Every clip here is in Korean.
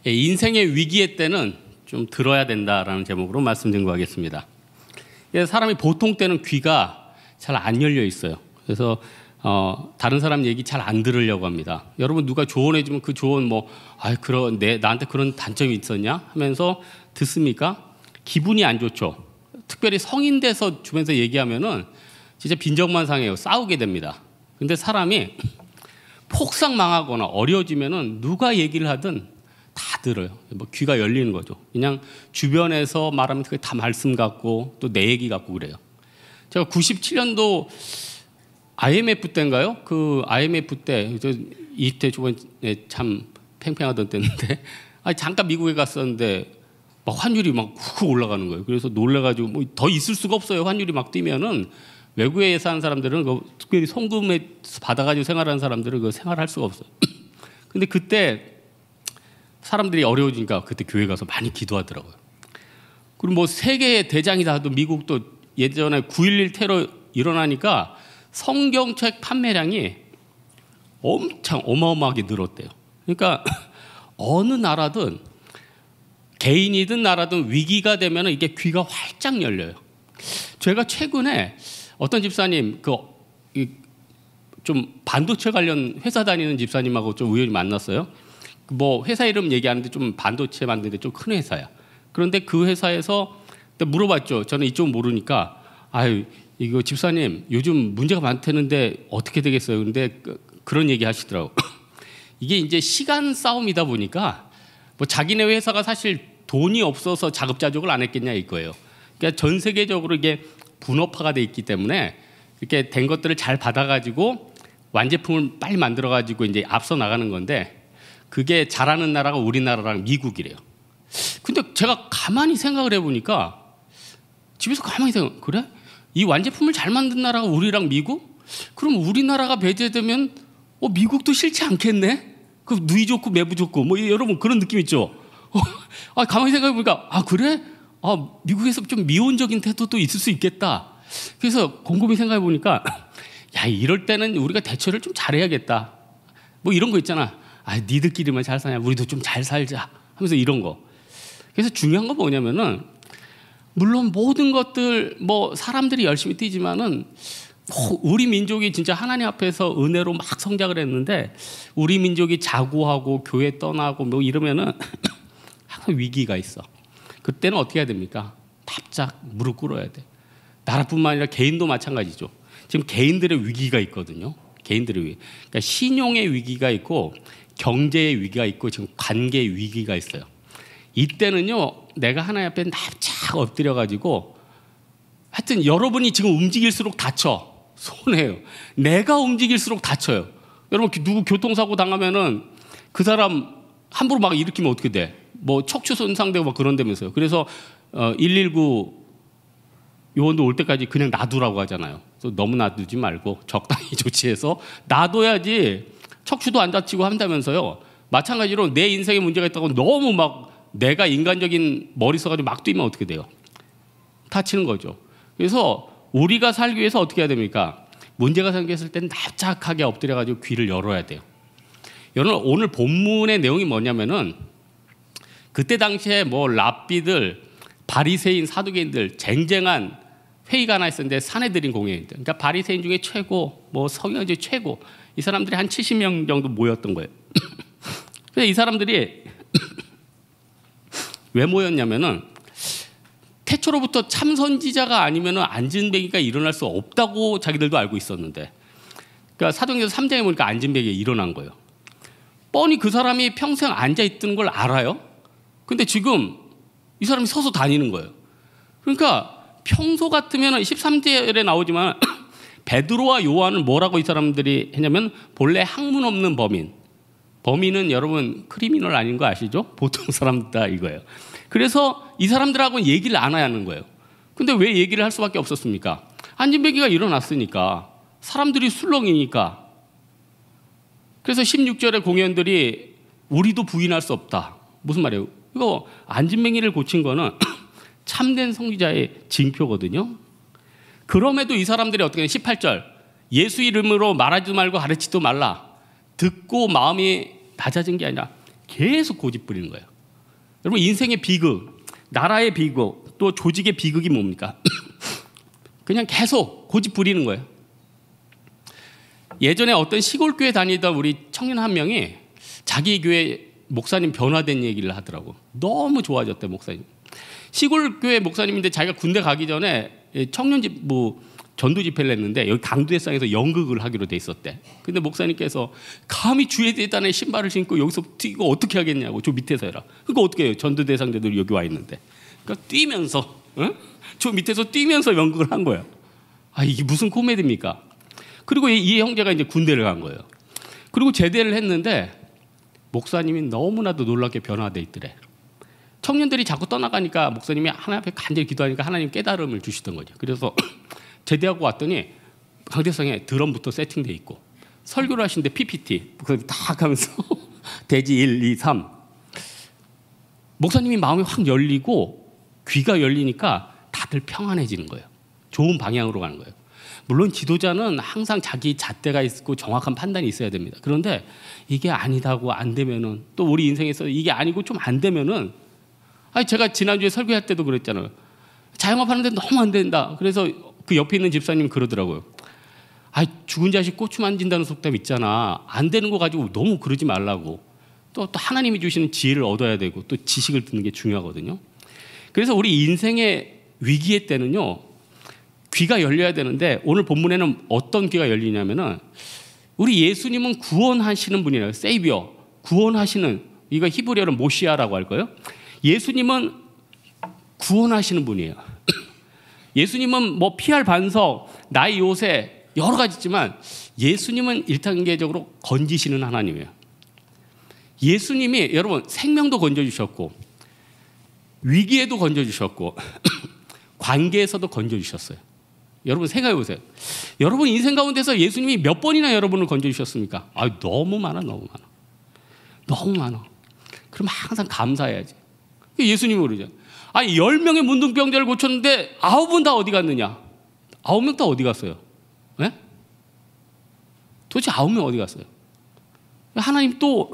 인생의 위기의 때는 좀 들어야 된다라는 제목으로 말씀드린 거 하겠습니다. 사람이 보통 때는 귀가 잘 안 열려 있어요. 그래서 다른 사람 얘기 잘 안 들으려고 합니다. 여러분 누가 조언해주면 그 조언 나한테 그런 단점이 있었냐 하면서 듣습니까? 기분이 안 좋죠. 특별히 성인 돼서 주변에서 얘기하면은 진짜 빈정만 상해요. 싸우게 됩니다. 근데 사람이 폭삭 망하거나 어려워지면은 누가 얘기를 하든 다 들어요. 뭐 귀가 열리는 거죠. 그냥 주변에서 말하면 그게 다 말씀 같고 또 내 얘기 같고 그래요. 제가 97년도 IMF 때인가요? 그 IMF 때, 이때 저번에 참 팽팽하던 때인데, 잠깐 미국에 갔었는데, 막 환율이 막 훅 올라가는 거예요. 그래서 놀래가지고, 뭐 더 있을 수가 없어요. 환율이 막 뛰면은, 외국에 사는 사람들은, 특별히 송금에 받아가지고 생활하는 사람들은 그거 생활할 수가 없어요. 근데 그때 사람들이 어려워지니까 그때 교회 가서 많이 기도하더라고요. 그리고 뭐 세계의 대장이다 하도 미국도 예전에 9.11 테러 일어나니까 성경책 판매량이 엄청 어마어마하게 늘었대요. 그러니까 어느 나라든 개인이든 나라든 위기가 되면 이게 귀가 활짝 열려요. 제가 최근에 어떤 집사님 좀 반도체 관련 회사 다니는 집사님하고 좀 우연히 만났어요. 뭐 회사 이름 얘기하는데 좀 반도체 만드는데 좀 큰 회사야. 그런데 그 회사에서 물어봤죠. 저는 이쪽 모르니까 이거 집사님 요즘 문제가 많다는데 어떻게 되겠어요? 근데 그런 얘기 하시더라고. 이게 이제 시간 싸움이다 보니까 뭐 자기네 회사가 사실 돈이 없어서 자급자족을 안 했겠냐 이거예요. 그러니까 전 세계적으로 이게 분업화가 돼 있기 때문에 이렇게 된 것들을 잘 받아가지고 완제품을 빨리 만들어가지고 이제 앞서 나가는 건데 그게 잘하는 나라가 우리나라랑 미국이래요. 근데 제가 가만히 생각을 해보니까 집에서 가만히 그래? 이 완제품을 잘 만든 나라가 우리랑 미국? 그럼 우리나라가 배제되면 미국도 싫지 않겠네? 그 누이 좋고 매부 좋고 뭐 여러분 그런 느낌 있죠? 가만히 생각해보니까 그래? 미국에서 좀 미온적인 태도도 있을 수 있겠다. 그래서 곰곰이 생각해보니까 이럴 때는 우리가 대처를 좀 잘해야겠다. 뭐 이런 거 있잖아. 니들끼리만 잘 사냐? 우리도 좀 잘 살자. 하면서 이런 거. 그래서 중요한 건 뭐냐면은 물론 모든 것들 뭐 사람들이 열심히 뛰지만은 우리 민족이 진짜 하나님 앞에서 은혜로 막 성장을 했는데 우리 민족이 자고하고 교회 떠나고 뭐 이러면은 항상 위기가 있어. 그때는 어떻게 해야 됩니까? 바짝 무릎 꿇어야 돼. 나라뿐만 아니라 개인도 마찬가지죠. 지금 개인들의 위기가 있거든요. 개인들의 위기. 그러니까 신용의 위기가 있고 경제의 위기가 있고 지금 관계의 위기가 있어요. 이때는요, 내가 하나님 앞에 납작 엎드려가지고 하여튼 여러분이 지금 움직일수록 다쳐. 손해요. 내가 움직일수록 다쳐요. 여러분 누구 교통사고 당하면은 그 사람 함부로 막 일으키면 어떻게 돼? 뭐 척추 손상되고 막 그런다면서요. 그래서 119 요원도 올 때까지 그냥 놔두라고 하잖아요. 그래서 너무 놔두지 말고 적당히 조치해서 놔둬야지 척추도 안 다치고 한다면서요. 마찬가지로 내 인생에 문제가 있다고 너무 막 내가 인간적인 머리 써가지고 막 뛰면 어떻게 돼요? 다치는 거죠. 그래서 우리가 살기 위해서 어떻게 해야 됩니까? 문제가 생겼을 때는 납작하게 엎드려가지고 귀를 열어야 돼요. 여러분 오늘 본문의 내용이 뭐냐면은 그때 당시에 뭐 랍비들, 바리새인, 사두개인들 쟁쟁한 회의가 하나 있었는데 사내들인 공회의들. 그러니까 바리새인 중에 최고, 뭐 서기관 중에 최고. 이 사람들이 한 70명 정도 모였던 거예요. 그래서 이 사람들이 왜 모였냐면은 태초로부터 참 선지자가 아니면은 안진뱅이가 일어날 수 없다고 자기들도 알고 있었는데, 그러니까 사도행전 3장에 보니까 안진뱅이가 일어난 거예요. 뻔히 그 사람이 평생 앉아 있던 걸 알아요. 근데 지금 이 사람이 서서 다니는 거예요. 그러니까 평소 같으면 13절에 나오지만 베드로와 요한은 뭐라고 이 사람들이 했냐면 본래 학문 없는 범인. 범인은 여러분 크리미널 아닌 거 아시죠? 보통 사람들 다 이거예요. 그래서 이 사람들하고는 얘기를 안 하는 거예요. 근데 왜 얘기를 할 수밖에 없었습니까? 안진뱅이가 일어났으니까. 사람들이 술렁이니까. 그래서 16절에 공연들이 우리도 부인할 수 없다. 무슨 말이에요? 이거 안진뱅이를 고친 거는 참된 성지자의 징표거든요. 그럼에도 이 사람들이 어떻게 해요? 18절 예수 이름으로 말하지도 말고 가르치지도 말라. 듣고 마음이 낮아진 게 아니라 계속 고집 부리는 거예요. 여러분 인생의 비극, 나라의 비극, 또 조직의 비극이 뭡니까? 그냥 계속 고집 부리는 거예요. 예전에 어떤 시골 교회 다니던 우리 청년 한 명이 자기 교회 목사님 변화된 얘기를 하더라고. 너무 좋아졌대 목사님. 시골 교회 목사님인데 자기가 군대 가기 전에 청년집 전도 집회를 했는데 여기 강두대상에서 연극을 하기로 돼 있었대. 근데 목사님께서 감히 주의 대단에 신발을 신고 여기서 뛰고 어떻게 하겠냐고. 저 밑에서 해라. 그거 어떻게 해요? 전도대상자들이 여기 와 있는데. 그러니까 뛰면서 저 밑에서 뛰면서 연극을 한 거야. 아, 이게 무슨 코미디입니까? 그리고 이 형제가 이제 군대를 간 거예요. 그리고 제대를 했는데 목사님이 너무나도 놀랍게 변화돼 있더래. 청년들이 자꾸 떠나가니까 목사님이 하나님 앞에 간절히 기도하니까 하나님 깨달음을 주시던 거죠. 그래서 제대하고 왔더니 강대상에 드럼부터 세팅돼 있고 설교를 하시는데 PPT 목사님 딱 하면서 대지 1, 2, 3 목사님이 마음이 확 열리고 귀가 열리니까 다들 평안해지는 거예요. 좋은 방향으로 가는 거예요. 물론 지도자는 항상 자기 잣대가 있고 정확한 판단이 있어야 됩니다. 그런데 이게 아니다고 안 되면은 또 우리 인생에서 이게 아니고 좀 안 되면은 제가 지난주에 설교할 때도 그랬잖아요. 자영업하는데 너무 안 된다. 그래서 그 옆에 있는 집사님이 그러더라고요. 죽은 자식 고추 만진다는 속담 있잖아. 안 되는 거 가지고 너무 그러지 말라고. 또 하나님이 주시는 지혜를 얻어야 되고 또 지식을 듣는 게 중요하거든요. 그래서 우리 인생의 위기의 때는요. 귀가 열려야 되는데 오늘 본문에는 어떤 귀가 열리냐면은 우리 예수님은 구원하시는 분이에요. 세이비어. 구원하시는, 이거 히브리어로 모시아라고 할 거예요. 예수님은 구원하시는 분이에요. 예수님은 피할 반석, 나의 요새 여러 가지 있지만 예수님은 일단계적으로 건지시는 하나님이에요. 예수님이 여러분 생명도 건져주셨고 위기에도 건져주셨고 관계에서도 건져주셨어요. 여러분 생각해 보세요. 여러분 인생 가운데서 예수님이 몇 번이나 여러분을 건져주셨습니까? 너무 많아. 그럼 항상 감사해야지. 예수님이 그러죠. 10명의 문둥병자를 고쳤는데 9분 다 어디 갔느냐? 9명 다 어디 갔어요? 네? 도대체 9명 어디 갔어요? 하나님 또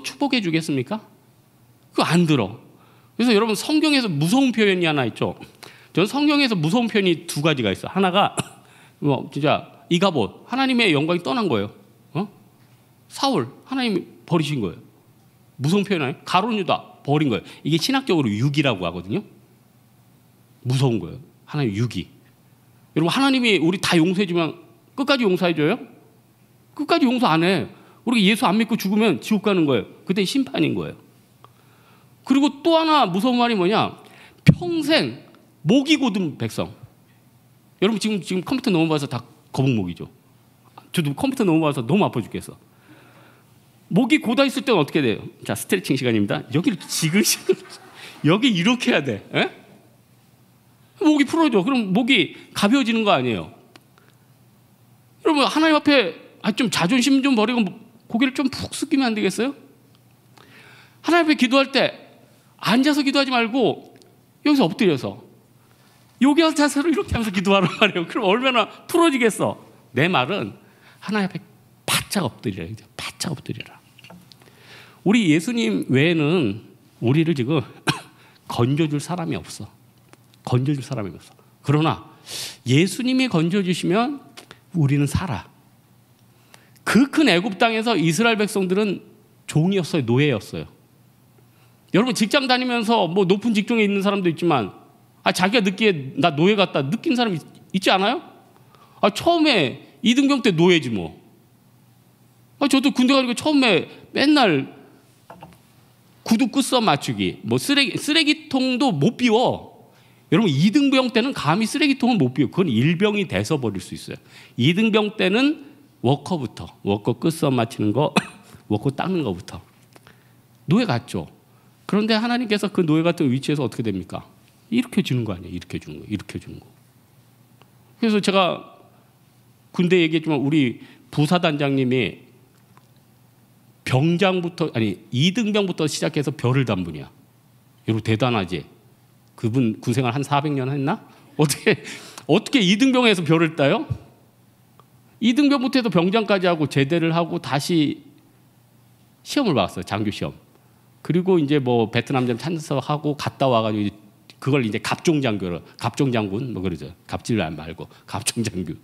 축복해 주겠습니까? 그거 안 들어. 그래서 여러분 성경에서 무서운 표현이 하나 있죠. 저는 성경에서 무서운 표현이 두 가지가 있어. 하나가 진짜 이가봇, 하나님의 영광이 떠난 거예요. 사울, 하나님이 버리신 거예요. 무서운 표현 아니에요? 가룟 유다 버린 거예요. 이게 신학적으로 유기라고 하거든요. 무서운 거예요. 하나님 유기. 여러분 하나님이 우리 다 용서해주면 끝까지 용서해줘요? 끝까지 용서 안 해. 우리가 예수 안 믿고 죽으면 지옥 가는 거예요. 그때 심판인 거예요. 그리고 또 하나 무서운 말이 뭐냐? 평생 목이 고든 백성. 여러분 지금 컴퓨터 넘어봐서 다 거북목이죠. 저도 컴퓨터 넘어봐서 너무 아파 죽겠어. 목이 고다 있을 때는 어떻게 돼요? 자, 스트레칭 시간입니다. 여기를 지글지글 여기 이렇게 해야 돼. 에? 목이 풀어져. 그럼 목이 가벼워지는 거 아니에요? 여러분 하나님 앞에 좀 자존심 좀 버리고 고개를 좀 푹 숙이면 안 되겠어요? 하나님 앞에 기도할 때 앉아서 기도하지 말고 여기서 엎드려서 요기한 자세로 이렇게 하면서 기도하란 말이에요. 그럼 얼마나 풀어지겠어? 내 말은 하나님 앞에 바짝 엎드리라. 바짝 엎드리라. 우리 예수님 외에는 우리를 지금 건져줄 사람이 없어. 건져줄 사람이 없어. 그러나 예수님이 건져주시면 우리는 살아. 그 큰 애굽 땅에서 이스라엘 백성들은 종이었어요. 노예였어요. 여러분 직장 다니면서 높은 직종에 있는 사람도 있지만 자기가 느끼기에 나 노예 같다 느낀 사람 있지 않아요? 처음에 이등병 때 노예지 뭐. 저도 군대 가니까 처음에 맨날 구두 끝서 맞추기, 쓰레기통도 못 비워. 여러분 2등병 때는 감히 쓰레기통을 못 비워. 그건 일병이 돼서 버릴 수 있어요. 2등병 때는 워커 끝서 맞추는 거, 워커 닦는 거부터. 노예 같죠. 그런데 하나님께서 그 노예 같은 위치에서 어떻게 됩니까? 이렇게 주는 거 아니에요. 이렇게 주는 거, 이렇게 주는 거. 그래서 제가 군대 얘기했지만 우리 부사단장님이 병장부터 2등병부터 시작해서 별을 단 분이야. 여러분 대단하지? 그분 군생활 한 400년 했나? 어떻게 2등병에서 별을 따요? 2등병부터 해서 병장까지 하고 제대를 하고 다시 시험을 봤어요. 장교 시험. 그리고 이제 뭐 베트남전 참석하고 갔다 와가지고 그걸 이제 갑종장군 뭐 그러죠. 갑질 말고 갑종장군.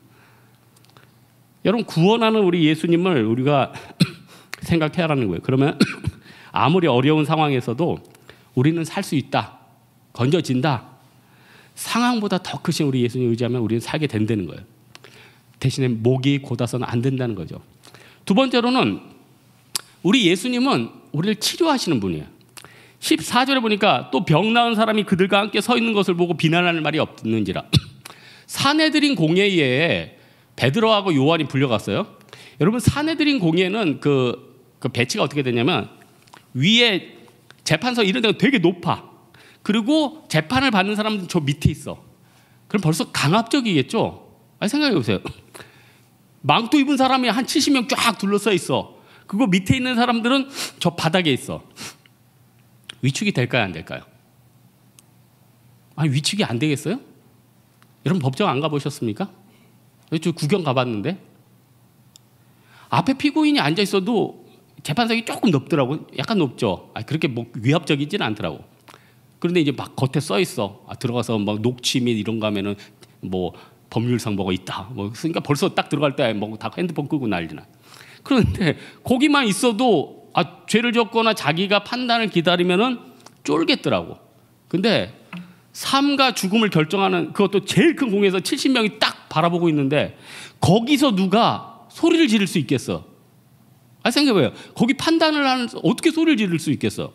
여러분 구원하는 우리 예수님을 우리가 생각해야 하는 거예요. 그러면 아무리 어려운 상황에서도 우리는 살 수 있다. 건져진다. 상황보다 더 크신 우리 예수님 의지하면 우리는 살게 된다는 거예요. 대신에 목이 곧아서는 안 된다는 거죠. 두 번째로는 우리 예수님은 우리를 치료하시는 분이에요. 14절에 보니까 또 병 나은 사람이 그들과 함께 서 있는 것을 보고 비난하는 말이 없는지라. 사내들인 공회에 베드로하고 요한이 불려갔어요. 여러분 사내들인 공회는 그 배치가 어떻게 되냐면 위에 재판서 이런 데가 되게 높아. 그리고 재판을 받는 사람은 저 밑에 있어. 그럼 벌써 강압적이겠죠? 아니 생각해 보세요. 망토 입은 사람이 한 70명 쫙 둘러싸여 있어. 그거 밑에 있는 사람들은 저 바닥에 있어. 위축이 될까요? 안 될까요? 아니 위축이 안 되겠어요? 여러분 법정 안 가보셨습니까? 저 구경 가봤는데 앞에 피고인이 앉아 있어도 재판석이 조금 높더라고. 약간 높죠. 그렇게 뭐 위압적이지는 않더라고. 그런데 이제 막 겉에 써 있어. 들어가서 막 녹취 및 이런 거 하면은 뭐 법률상 뭐가 있다. 뭐 그러니까 벌써 딱 들어갈 때 뭐 다 핸드폰 끄고 난리나. 그런데 거기만 있어도 죄를 졌거나 자기가 판단을 기다리면은 쫄겠더라고. 근데 삶과 죽음을 결정하는 그것도 제일 큰 공회에서 70명이 딱 바라보고 있는데 거기서 누가 소리를 지를 수 있겠어? 생각해봐요. 거기 판단을 하는 어떻게 소리를 지를 수 있겠어?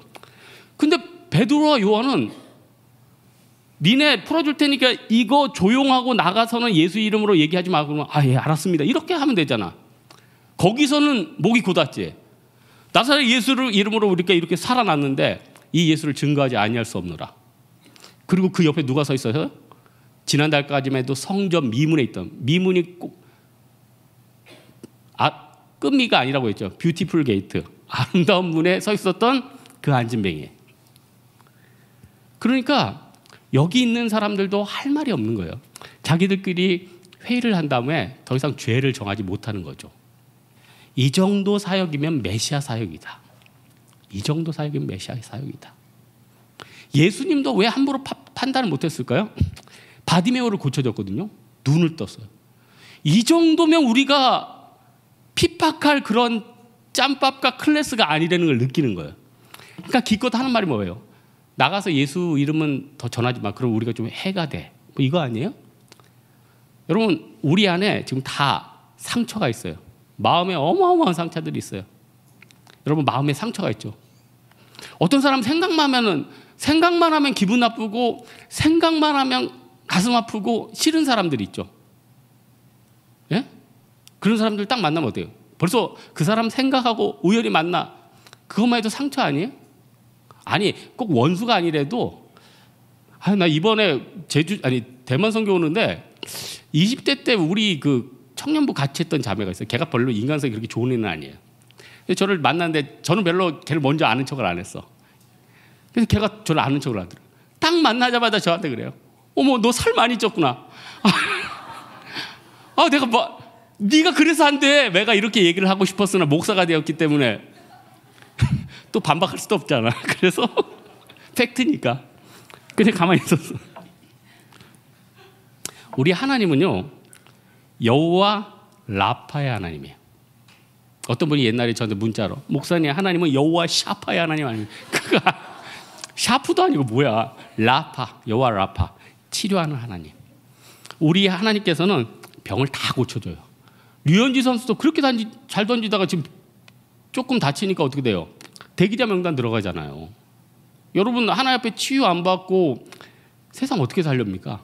근데 베드로와 요한은 니네 풀어줄 테니까 이거 조용하고 나가서는 예수 이름으로 얘기하지 마. 그러면 예 알았습니다. 이렇게 하면 되잖아. 거기서는 목이 곧았지. 나사렛 예수를 이름으로 우리가 이렇게 살아났는데 이 예수를 증거하지 아니할 수 없노라. 그리고 그 옆에 누가 서 있어요? 지난달까지만 해도 성전 미문에 있던 미문이 꼭 끝미가 아니라고 했죠. 뷰티풀 게이트. 아름다운 문에 서 있었던 그 안진뱅이. 그러니까 여기 있는 사람들도 할 말이 없는 거예요. 자기들끼리 회의를 한 다음에 더 이상 죄를 정하지 못하는 거죠. 이 정도 사역이면 메시아 사역이다. 이 정도 사역이면 메시아 사역이다. 예수님도 왜 함부로 판단을 못했을까요? 바디메오를 고쳐줬거든요. 눈을 떴어요. 이 정도면 우리가 핍박할 그런 짬밥과 클래스가 아니라는 걸 느끼는 거예요. 그러니까 기껏 하는 말이 뭐예요? 나가서 예수 이름은 더 전하지 마. 그럼 우리가 좀 해가 돼. 뭐 이거 아니에요? 여러분 우리 안에 지금 다 상처가 있어요. 마음에 어마어마한 상처들이 있어요. 여러분 마음에 상처가 있죠. 어떤 사람 생각만 하면 기분 나쁘고 생각만 하면 가슴 아프고 싫은 사람들이 있죠. 예? 그런 사람들 딱 만나면 어때요? 벌써 그 사람 생각하고 우연히 만나. 그것만 해도 상처 아니에요? 아니 꼭 원수가 아니래도 나 이번에 대만 선교 오는데 20대 때 우리 그 청년부 같이 했던 자매가 있어요. 걔가 별로 인간성이 그렇게 좋은 애는 아니에요. 저를 만났는데 저는 별로 걔를 먼저 아는 척을 안 했어. 그래서 걔가 저를 아는 척을 하더라고요. 딱 만나자마자 저한테 그래요. 어머 너 살 많이 쪘구나. 내가 네가 그래서 안 돼. 내가 이렇게 얘기를 하고 싶었으나 목사가 되었기 때문에 또 반박할 수도 없잖아. 그래서 팩트니까 그냥 가만히 있었어. 우리 하나님은요 여호와 라파의 하나님이에요. 어떤 분이 옛날에 저한테 문자로 목사님 하나님은 여호와 샤파의 하나님 아니에요? 샤프도 아니고 뭐야. 라파, 여호와 라파, 치료하는 하나님. 우리 하나님께서는 병을 다 고쳐줘요. 류현진 선수도 그렇게 잘 던지다가 지금 조금 다치니까 어떻게 돼요? 대기자 명단 들어가잖아요. 여러분 하나님 앞에 치유 안 받고 세상 어떻게 살렵니까?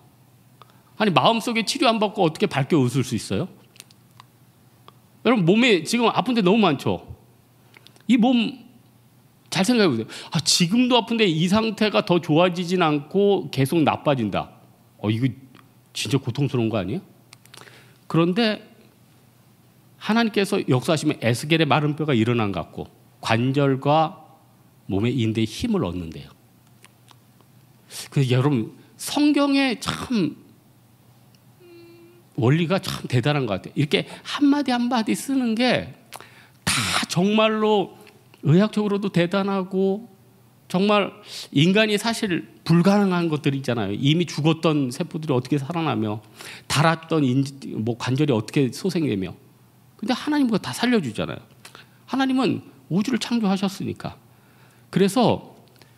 아니 마음속에 치료 안 받고 어떻게 밝게 웃을 수 있어요? 여러분 몸에 지금 아픈 데 너무 많죠? 이 몸 잘 생각해 보세요. 지금도 아픈데 이 상태가 더 좋아지진 않고 계속 나빠진다. 이거 진짜 고통스러운 거 아니에요? 그런데 하나님께서 역사하시면 에스겔의 마른 뼈가 일어난 것 같고 관절과 몸의 인대에 힘을 얻는데요. 그래서 여러분 성경에 참 원리가 참 대단한 것 같아요. 이렇게 한마디 한마디 쓰는 게 다 정말로 의학적으로도 대단하고 정말 인간이 사실 불가능한 것들이 있잖아요. 이미 죽었던 세포들이 어떻게 살아나며 닳았던 관절이 어떻게 소생되며. 근데 하나님은 다 살려주잖아요. 하나님은 우주를 창조하셨으니까. 그래서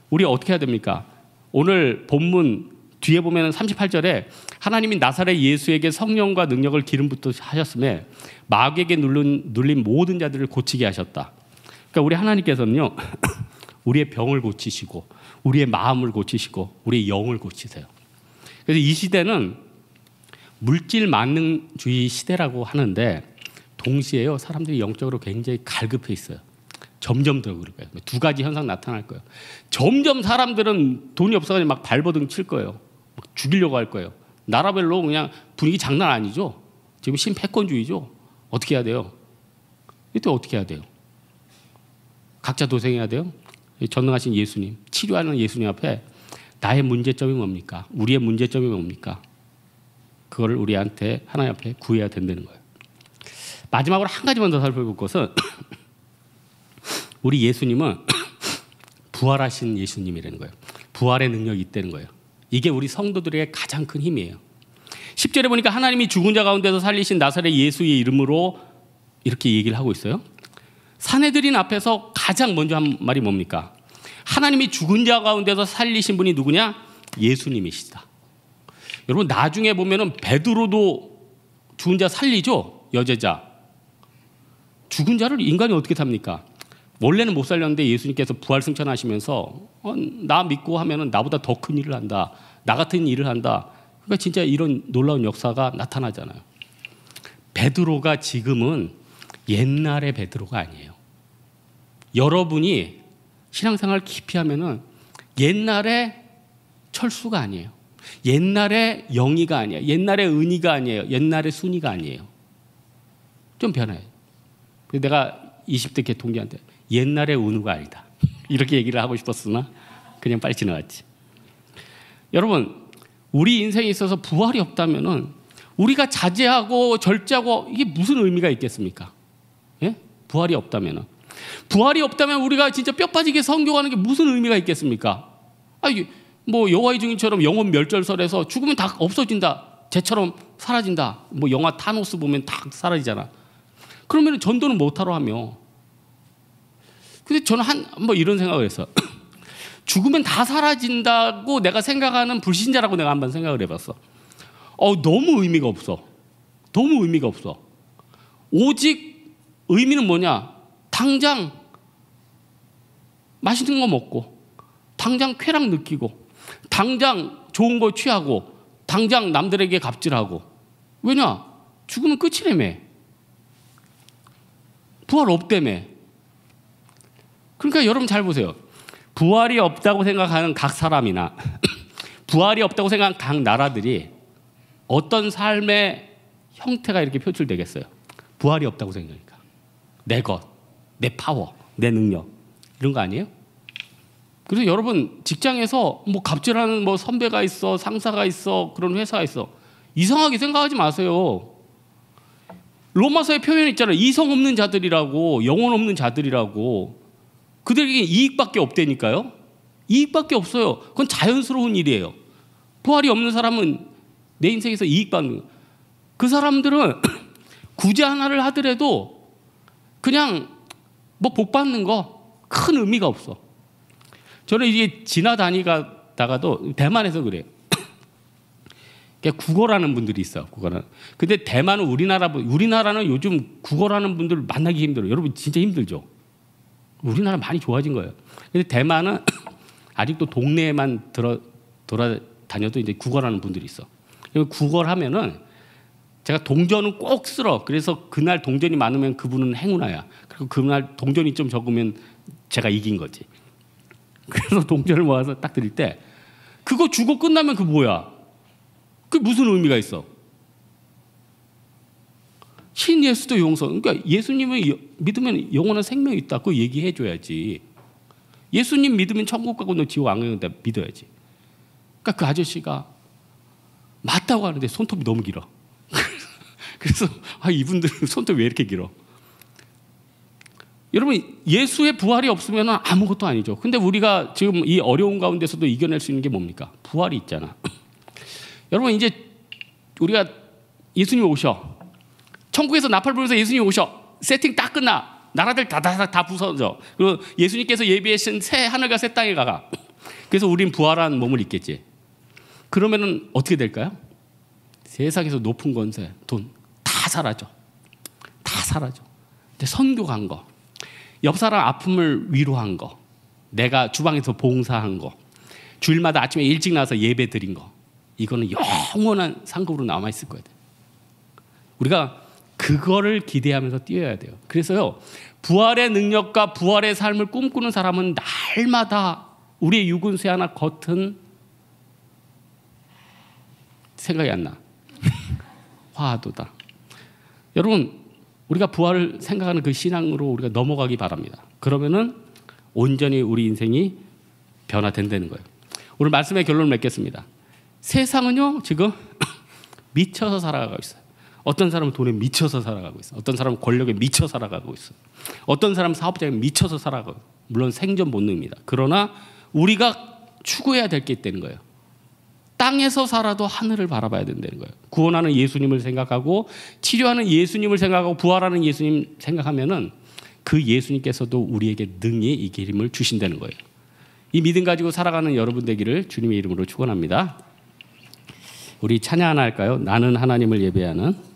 우리 어떻게 해야 됩니까? 오늘 본문 뒤에 보면 38절에 하나님이 나사렛 예수에게 성령과 능력을 기름 붓듯 하셨음에 마귀에게 눌린 모든 자들을 고치게 하셨다. 그러니까 우리 하나님께서는요. 우리의 병을 고치시고 우리의 마음을 고치시고 우리의 영을 고치세요. 그래서 이 시대는 물질 만능주의 시대라고 하는데 동시에요. 사람들이 영적으로 굉장히 갈급해 있어요. 점점 더 그럴 거예요. 두 가지 현상 나타날 거예요. 점점 사람들은 돈이 없어가지고 막 발버둥 칠 거예요. 막 죽이려고 할 거예요. 나라별로 그냥 분위기 장난 아니죠. 지금 신패권주의죠. 어떻게 해야 돼요? 이때 어떻게 해야 돼요? 각자 도생해야 돼요. 전능하신 예수님, 치료하는 예수님 앞에 나의 문제점이 뭡니까? 우리의 문제점이 뭡니까? 그거를 우리한테 하나님 앞에 구해야 된다는 거예요. 마지막으로 한 가지만 더 살펴볼 것은 우리 예수님은 부활하신 예수님이라는 거예요. 부활의 능력이 있다는 거예요. 이게 우리 성도들의 가장 큰 힘이에요. 10절에 보니까 하나님이 죽은 자 가운데서 살리신 나사렛 예수의 이름으로 이렇게 얘기를 하고 있어요. 사내들인 앞에서 가장 먼저 한 말이 뭡니까? 하나님이 죽은 자 가운데서 살리신 분이 누구냐? 예수님이시다. 여러분 나중에 보면은 베드로도 죽은 자 살리죠? 여제자. 죽은 자를 인간이 어떻게 삽니까? 원래는 못 살렸는데 예수님께서 부활 승천하시면서 나 믿고 하면은 나보다 더 큰 일을 한다. 나 같은 일을 한다. 그러니까 진짜 이런 놀라운 역사가 나타나잖아요. 베드로가 지금은 옛날의 베드로가 아니에요. 여러분이 신앙생활 깊이 하면은 옛날의 철수가 아니에요. 옛날의 영희가 아니에요. 옛날의 은희가 아니에요. 옛날의 순희가 아니에요. 좀 변해요. 내가 20대 개 동기한테 옛날의 은우가 아니다. 이렇게 얘기를 하고 싶었으나 그냥 빨리 지나갔지. 여러분, 우리 인생에 있어서 부활이 없다면은 우리가 자제하고 절제하고 이게 무슨 의미가 있겠습니까? 예? 부활이 없다면은. 부활이 없다면 우리가 진짜 뼈 빠지게 성교하는 게 무슨 의미가 있겠습니까? 뭐 여호와의 증인처럼 영혼 멸절설에서 죽으면 다 없어진다. 쟤처럼 사라진다. 뭐 영화 타노스 보면 다 사라지잖아. 그러면 전도는 못하러 하며. 근데 저는 뭐 이런 생각을 했어. 죽으면 다 사라진다고 내가 생각하는 불신자라고 내가 한번 생각을 해봤어. 너무 의미가 없어. 너무 의미가 없어. 오직 의미는 뭐냐? 당장 맛있는 거 먹고, 당장 쾌락 느끼고, 당장 좋은 거 취하고, 당장 남들에게 갑질하고. 왜냐? 죽으면 끝이라며. 부활 없다며. 그러니까 여러분 잘 보세요. 부활이 없다고 생각하는 각 사람이나 부활이 없다고 생각하는 각 나라들이 어떤 삶의 형태가 이렇게 표출되겠어요? 부활이 없다고 생각하니까. 내 것, 내 파워, 내 능력 이런 거 아니에요? 그래서 여러분 직장에서 뭐 갑질하는 뭐 선배가 있어, 상사가 있어, 그런 회사가 있어. 이상하게 생각하지 마세요. 로마서의 표현이 있잖아요. 이성 없는 자들이라고, 영혼 없는 자들이라고. 그들에게 이익밖에 없다니까요. 이익밖에 없어요. 그건 자연스러운 일이에요. 부활이 없는 사람은 내 인생에서 이익받는, 그 사람들은 구제 하나를 하더라도 그냥 뭐 복 받는 거 큰 의미가 없어. 저는 이게 지나다니다가도 대만에서 그래요. 국어라는 분들이 있어요. 국어는. 근데 대만은 우리나라는 요즘 국어라는 분들 만나기 힘들어요. 여러분 진짜 힘들죠. 우리나라 많이 좋아진 거예요. 근데 대만은 아직도 동네에만 돌아다녀도 이제 국어라는 분들이 있어. 국어를 하면은 제가 동전은 꼭 쓸어. 그래서 그날 동전이 많으면 그분은 행운아야. 그리고 그날 동전이 좀 적으면 제가 이긴 거지. 그래서 동전을 모아서 딱 드릴 때 그거 주고 끝나면 그 뭐야? 그게 무슨 의미가 있어? 신 예수도 용서. 그러니까 예수님을 믿으면 영원한 생명이 있다. 그거 얘기해 줘야지. 예수님 믿으면 천국 가고 너 지옥 안 가는데 믿어야지. 그러니까 그 아저씨가 맞다고 하는데 손톱이 너무 길어. 그래서 이분들은 손톱이 왜 이렇게 길어? 여러분 예수의 부활이 없으면 아무것도 아니죠. 근데 우리가 지금 이 어려운 가운데서도 이겨낼 수 있는 게 뭡니까? 부활이 있잖아. 여러분 이제 우리가 예수님 오셔. 천국에서 나팔 불면서 예수님 오셔. 세팅 딱 끝나. 나라들 다 부서져. 그리고 예수님께서 예비하신 새 하늘과 새 땅에 가가. 그래서 우린 부활한 몸을 입겠지. 그러면은 어떻게 될까요? 세상에서 높은 권세, 돈 다 사라져. 다 사라져. 근데 선교 간 거, 옆 사람 아픔을 위로한 거, 내가 주방에서 봉사한 거, 주일마다 아침에 일찍 나와서 예배 드린 거, 이거는 영원한 상급으로 남아 있을 거예요. 우리가 그거를 기대하면서 뛰어야 돼요. 그래서요, 부활의 능력과 부활의 삶을 꿈꾸는 사람은 날마다 우리의 육은 쇠하나 겉은 생각이 안 나. 화도다. 여러분, 우리가 부활을 생각하는 그 신앙으로 우리가 넘어가기 바랍니다. 그러면은 온전히 우리 인생이 변화된다는 거예요. 오늘 말씀의 결론을 맺겠습니다. 세상은요, 지금 미쳐서 살아가고 있어요. 어떤 사람은 돈에 미쳐서 살아가고 있어요. 어떤 사람은 권력에 미쳐 살아가고 있어요. 어떤 사람은 사업자에 미쳐서 살아가고 있어요. 물론 생존 본능입니다. 그러나 우리가 추구해야 될 게 있다는 거예요. 땅에서 살아도 하늘을 바라봐야 된다는 거예요. 구원하는 예수님을 생각하고 치료하는 예수님을 생각하고 부활하는 예수님 생각하면은 그 예수님께서도 우리에게 능히 이 기름을 주신다는 거예요. 이 믿음 가지고 살아가는 여러분 되기를 주님의 이름으로 축원합니다. 우리 찬양 하나 할까요? 나는 하나님을 예배하는.